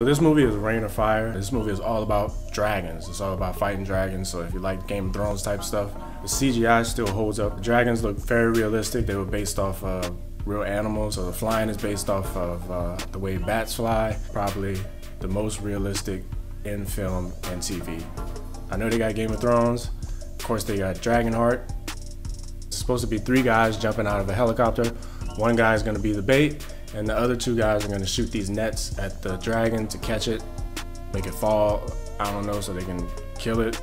This movie is Reign of Fire. This movie is all about dragons. It's all about fighting dragons. So if you like Game of Thrones type stuff, the CGI still holds up. The dragons look very realistic. They were based off real animals. So the flying is based off of the way bats fly. Probably the most realistic in film and TV. I know they got Game of Thrones. Of course, they got Dragonheart. It's supposed to be 3 guys jumping out of a helicopter. One guy is going to be the bait, and the other 2 guys are going to shoot these nets at the dragon to catch it, make it fall, I don't know, so they can kill it.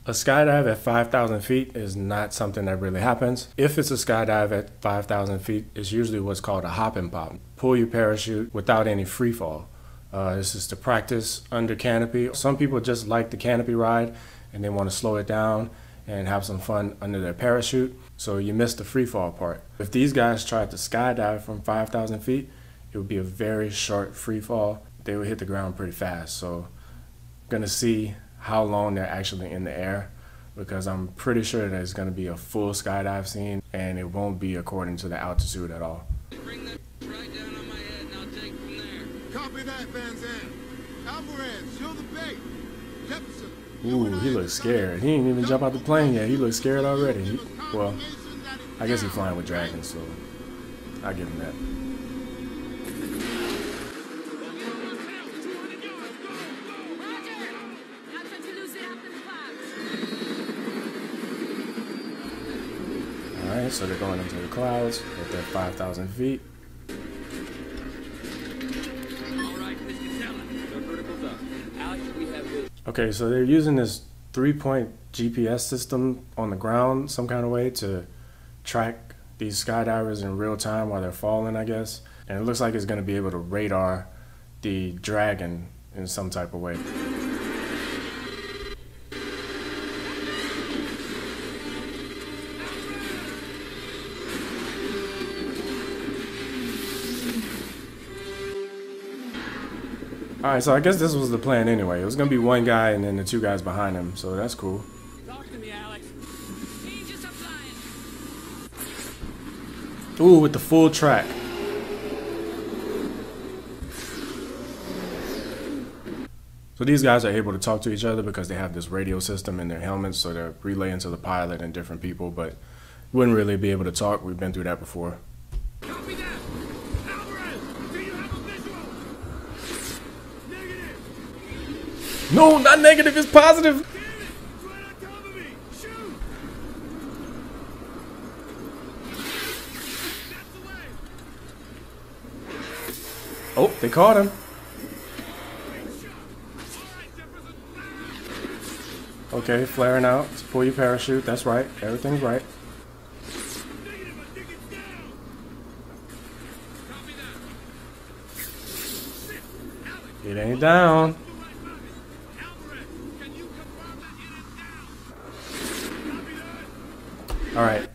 A skydive at 5,000 feet is not something that really happens. If it's a skydive at 5,000 feet, it's usually what's called a hop and pop. Pull your parachute without any free fall. This is to practice under canopy. Some people just like the canopy ride and they want to slow it down and have some fun under their parachute, so you miss the free fall part. If these guys tried to skydive from 5,000 feet, it would be a very short free fall. They would hit the ground pretty fast, so I'm gonna see how long they're actually in the air, because I'm pretty sure that it's going to be a full skydive scene and it won't be according to the altitude at all. Bring that right down on my head and I'll take from there. Copy that, Van Zandt. Alvarez, show the bait. Jefferson. Ooh, he looks scared. He ain't even jump out the plane yet. He looks scared already. Well, I guess he's flying with dragons, so I'll give him that. Alright, so they're going into the clouds at their 5,000 feet. Okay, so they're using this 3-point GPS system on the ground some kind of way to track these skydivers in real time while they're falling, I guess. And it looks like it's going to be able to radar the dragon in some type of way. Alright, so I guess this was the plan anyway. It was gonna be one guy and then the 2 guys behind him, so that's cool. Talk to me, Alex. Just flying. Ooh, with the full track. So these guys are able to talk to each other because they have this radio system in their helmets, so they're relaying to the pilot and different people, but wouldn't really be able to talk. We've been through that before. Copy that. Alvarez, do you have a visual? Negative. No, not negative, it's positive. Damn it. It's right on top of me. Shoot. That's away. Oh, they caught him. Okay, flaring out. Let's pull your parachute. That's right. Everything's right. It ain't down. Alright.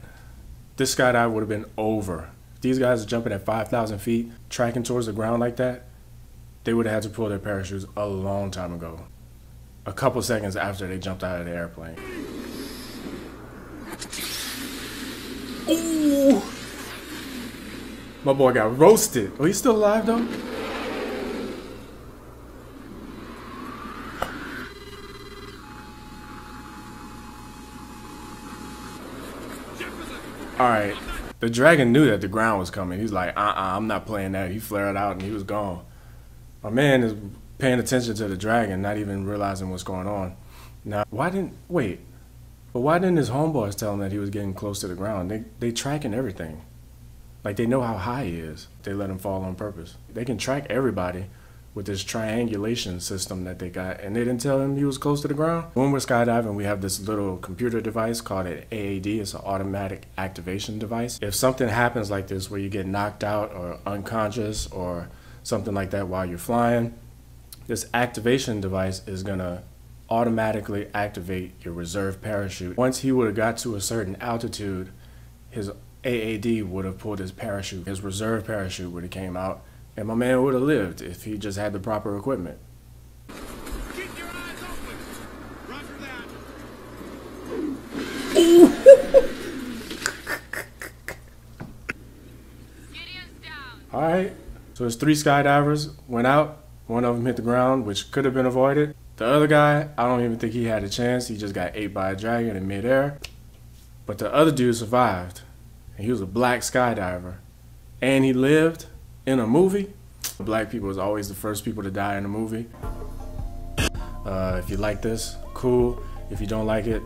This skydive would have been over. If these guys are jumping at 5,000 feet, tracking towards the ground like that, they would have had to pull their parachutes a long time ago. A couple seconds after they jumped out of the airplane. Ooh! My boy got roasted. Oh, he's still alive though? Alright. The dragon knew that the ground was coming. He's like, I'm not playing that. He flared out and he was gone. My man is paying attention to the dragon, not even realizing what's going on. Now, why didn't his homeboys tell him that he was getting close to the ground? They tracking everything. Like, they know how high he is. They let him fall on purpose. They can track everybody with this triangulation system that they got, and they didn't tell him he was close to the ground. When we're skydiving, we have this little computer device called an AAD. It's an automatic activation device. If something happens like this where you get knocked out or unconscious or something like that while you're flying, this activation device is gonna automatically activate your reserve parachute. Once he would have got to a certain altitude, his AAD would have pulled his parachute. His reserve parachute would have came out, and my man would have lived if he just had the proper equipment. Keep your eyes open. Roger that. Gideon's down. Alright, so his 3 skydivers went out. One of them hit the ground, which could have been avoided. The other guy, I don't even think he had a chance. He just got ate by a dragon in midair. But the other dude survived. And he was a black skydiver. And he lived in a movie. Black people is always the first people to die in a movie. If you like this, cool. If you don't like it,